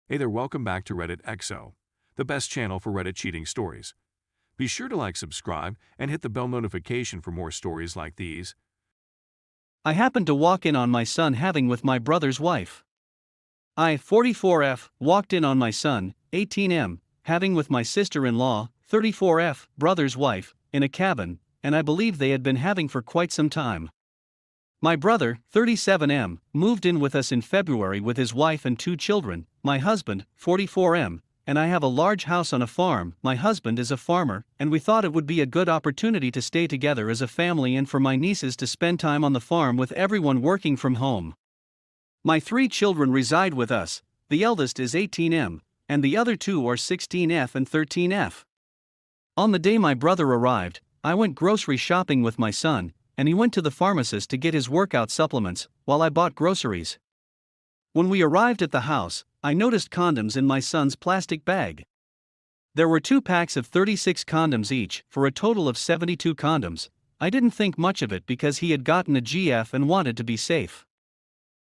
Hey there, welcome back to Reddit XO, the best channel for Reddit cheating stories. Be sure to like, subscribe, and hit the bell notification for more stories like these. I happened to walk in on my son having with my brother's wife. I, 44F, walked in on my son, 18M, having with my sister-in-law, 34F, brother's wife, in a cabin, and I believe they had been having for quite some time. My brother, 37M, moved in with us in February with his wife and 2 children, my husband, 44M, and I have a large house on a farm. My husband is a farmer, and we thought it would be a good opportunity to stay together as a family and for my nieces to spend time on the farm with everyone working from home. My 3 children reside with us, the eldest is 18M, and the other 2 are 16F and 13F. On the day my brother arrived, I went grocery shopping with my son, and he went to the pharmacist to get his workout supplements, while I bought groceries. When we arrived at the house, I noticed condoms in my son's plastic bag. There were 2 packs of 36 condoms each, for a total of 72 condoms. I didn't think much of it because he had gotten a GF and wanted to be safe.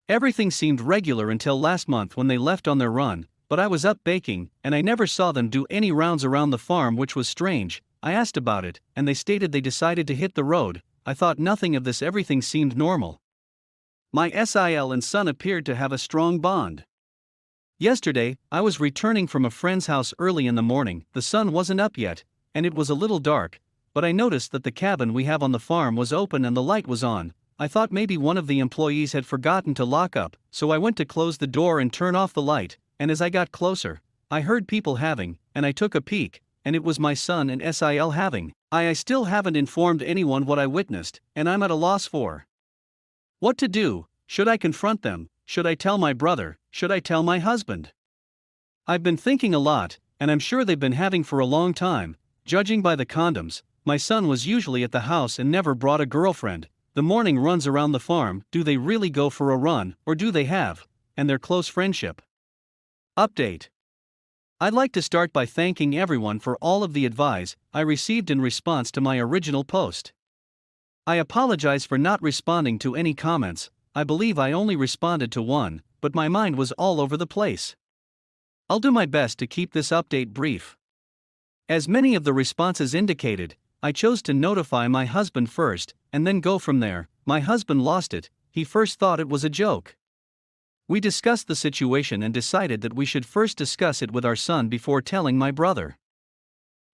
Everything seemed regular until last month when they left on their run, but I was up baking, and I never saw them do any rounds around the farm, which was strange. I asked about it, and they stated they decided to hit the road. I thought nothing of this, everything seemed normal. My SIL and son appeared to have a strong bond. Yesterday, I was returning from a friend's house early in the morning. The sun wasn't up yet, and it was a little dark, but I noticed that the cabin we have on the farm was open and the light was on. I thought maybe one of the employees had forgotten to lock up, so I went to close the door and turn off the light, and as I got closer, I heard people having, and I took a peek, and it was my son and SIL having. I still haven't informed anyone what I witnessed, and I'm at a loss for what to do. Should I confront them? Should I tell my brother? Should I tell my husband? I've been thinking a lot, and I'm sure they've been having for a long time. Judging by the condoms, my son was usually at the house and never brought a girlfriend. The morning runs around the farm. Do they really go for a run, or do they have, and their close friendship? Update. I'd like to start by thanking everyone for all of the advice I received in response to my original post. I apologize for not responding to any comments. I believe I only responded to one, but my mind was all over the place. I'll do my best to keep this update brief. As many of the responses indicated, I chose to notify my husband first, and then go from there. My husband lost it. He first thought it was a joke. We discussed the situation and decided that we should first discuss it with our son before telling my brother.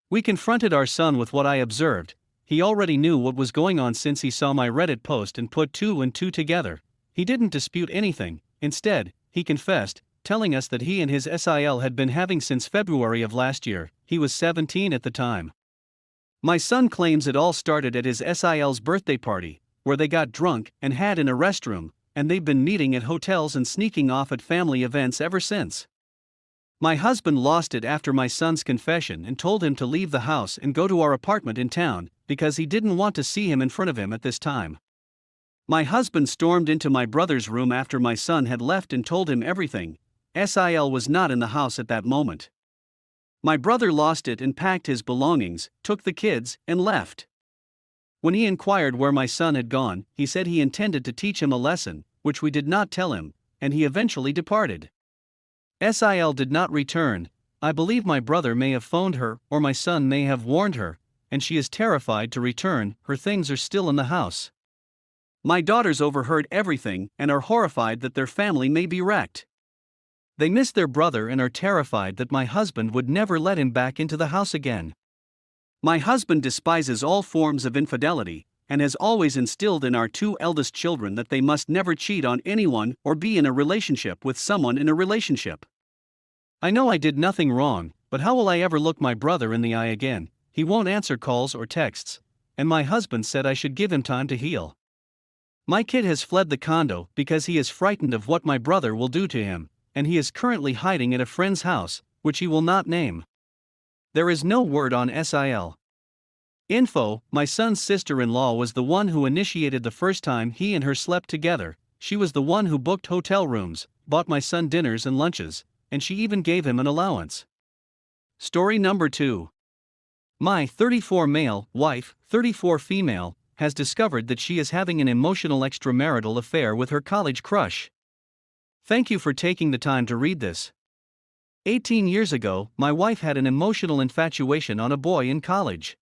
We confronted our son with what I observed. He already knew what was going on since he saw my Reddit post and put 2 and 2 together. He didn't dispute anything. Instead, he confessed, telling us that he and his SIL had been having since February of last year. He was 17 at the time. My son claims it all started at his SIL's birthday party, where they got drunk and had in a restroom, and they've been meeting at hotels and sneaking off at family events ever since. My husband lost it after my son's confession and told him to leave the house and go to our apartment in town, because he didn't want to see him in front of him at this time. My husband stormed into my brother's room after my son had left and told him everything. SIL was not in the house at that moment. My brother lost it and packed his belongings, took the kids, and left. When he inquired where my son had gone, he said he intended to teach him a lesson, which we did not tell him, and he eventually departed. SIL did not return. I believe my brother may have phoned her, or my son may have warned her, and she is terrified to return. Her things are still in the house. My daughters overheard everything and are horrified that their family may be wrecked. They miss their brother and are terrified that my husband would never let him back into the house again. My husband despises all forms of infidelity, and has always instilled in our 2 eldest children that they must never cheat on anyone or be in a relationship with someone in a relationship. I know I did nothing wrong, but how will I ever look my brother in the eye again? He won't answer calls or texts, and my husband said I should give him time to heal. My kid has fled the condo because he is frightened of what my brother will do to him, and he is currently hiding at a friend's house, which he will not name. There is no word on SIL. Info: my son's sister-in-law was the one who initiated the first time he and her slept together. She was the one who booked hotel rooms, bought my son dinners and lunches, and she even gave him an allowance. Story number 2. My 34 male wife, 34 female, has discovered that she is having an emotional extramarital affair with her college crush. Thank you for taking the time to read this. 18 years ago, my wife had an emotional infatuation on a boy in college.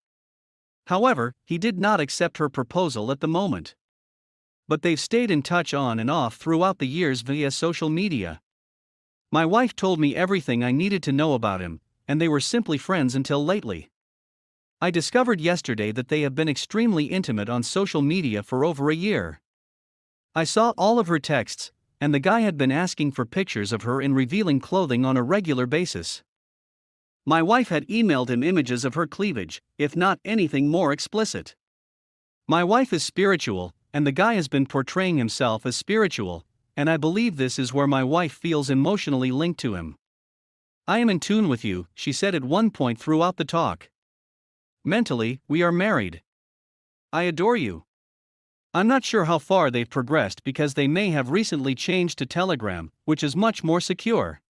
However, he did not accept her proposal at the moment. But they've stayed in touch on and off throughout the years via social media. My wife told me everything I needed to know about him, and they were simply friends until lately. I discovered yesterday that they have been extremely intimate on social media for over a year. I saw all of her texts, and the guy had been asking for pictures of her in revealing clothing on a regular basis. My wife had emailed him images of her cleavage, if not anything more explicit. My wife is spiritual, and the guy has been portraying himself as spiritual, and I believe this is where my wife feels emotionally linked to him. I am in tune with you, she said at one point throughout the talk. Mentally, we are married. I adore you. I'm not sure how far they've progressed because they may have recently changed to Telegram, which is much more secure.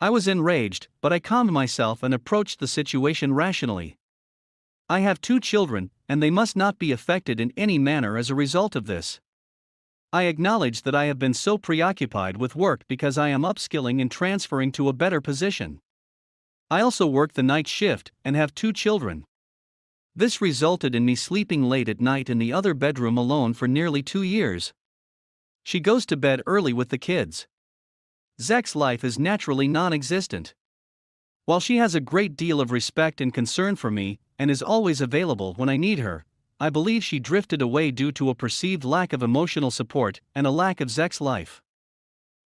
I was enraged, but I calmed myself and approached the situation rationally. I have 2 children, and they must not be affected in any manner as a result of this. I acknowledge that I have been so preoccupied with work because I am upskilling and transferring to a better position. I also work the night shift and have 2 children. This resulted in me sleeping late at night in the other bedroom alone for nearly 2 years. She goes to bed early with the kids. Zek's life is naturally non-existent. While she has a great deal of respect and concern for me, and is always available when I need her, I believe she drifted away due to a perceived lack of emotional support and a lack of Zek's life.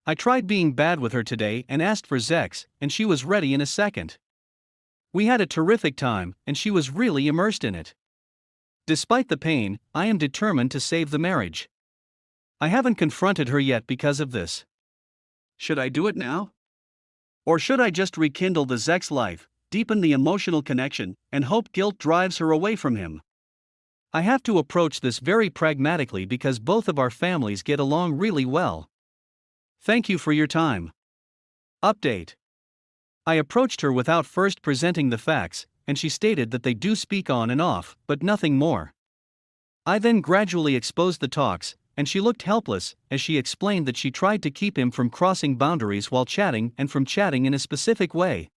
I tried being bad with her today and asked for Zek's, and she was ready in a second. We had a terrific time, and she was really immersed in it. Despite the pain, I am determined to save the marriage. I haven't confronted her yet because of this. Should I do it now? Or should I just rekindle the Zek's life, deepen the emotional connection, and hope guilt drives her away from him? I have to approach this very pragmatically because both of our families get along really well. Thank you for your time. Update. I approached her without first presenting the facts, and she stated that they do speak on and off, but nothing more. I then gradually exposed the talks, and she looked helpless as she explained that she tried to keep him from crossing boundaries while chatting and from chatting in a specific way.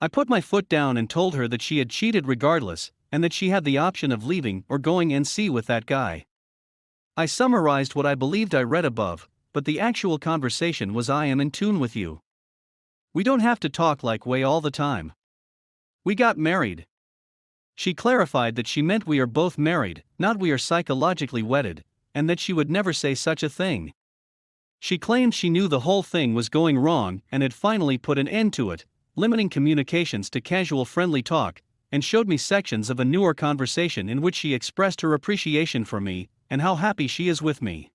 I put my foot down and told her that she had cheated regardless, and that she had the option of leaving or going NC with that guy. I summarized what I believed I read above, but the actual conversation was I am in tune with you. We don't have to talk like way all the time. We got married. She clarified that she meant we are both married, not we are psychologically wedded, and that she would never say such a thing. She claimed she knew the whole thing was going wrong and had finally put an end to it, limiting communications to casual friendly talk, and showed me sections of a newer conversation in which she expressed her appreciation for me and how happy she is with me.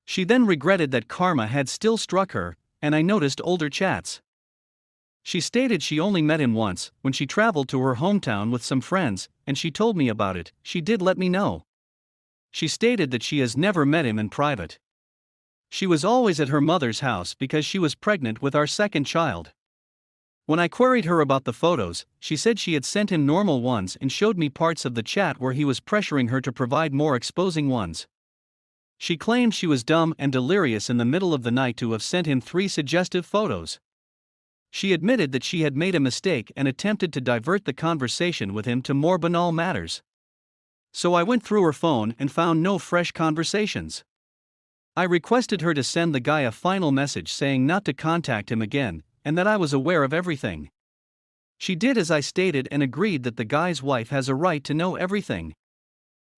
She then regretted that karma had still struck her, and I noticed older chats. She stated she only met him once, when she traveled to her hometown with some friends, and she told me about it. She did let me know. She stated that she has never met him in private. She was always at her mother's house because she was pregnant with our second child. When I queried her about the photos, she said she had sent him normal ones and showed me parts of the chat where he was pressuring her to provide more exposing ones. She claimed she was dumb and delirious in the middle of the night to have sent him 3 suggestive photos. She admitted that she had made a mistake and attempted to divert the conversation with him to more banal matters. So I went through her phone and found no fresh conversations. I requested her to send the guy a final message saying not to contact him again, and that I was aware of everything. She did as I stated and agreed that the guy's wife has a right to know everything.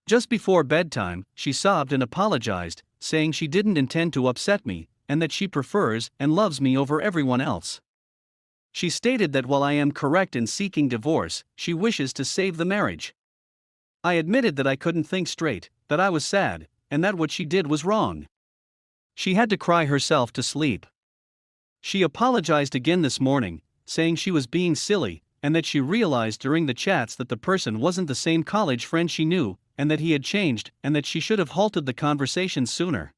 Just before bedtime, she sobbed and apologized, saying she didn't intend to upset me, and that she prefers and loves me over everyone else. She stated that while I am correct in seeking divorce, she wishes to save the marriage. I admitted that I couldn't think straight, that I was sad, and that what she did was wrong. She had to cry herself to sleep. She apologized again this morning, saying she was being silly, and that she realized during the chats that the person wasn't the same college friend she knew, and that he had changed, and that she should have halted the conversation sooner.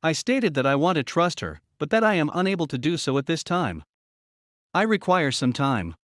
I stated that I want to trust her, but that I am unable to do so at this time. I require some time.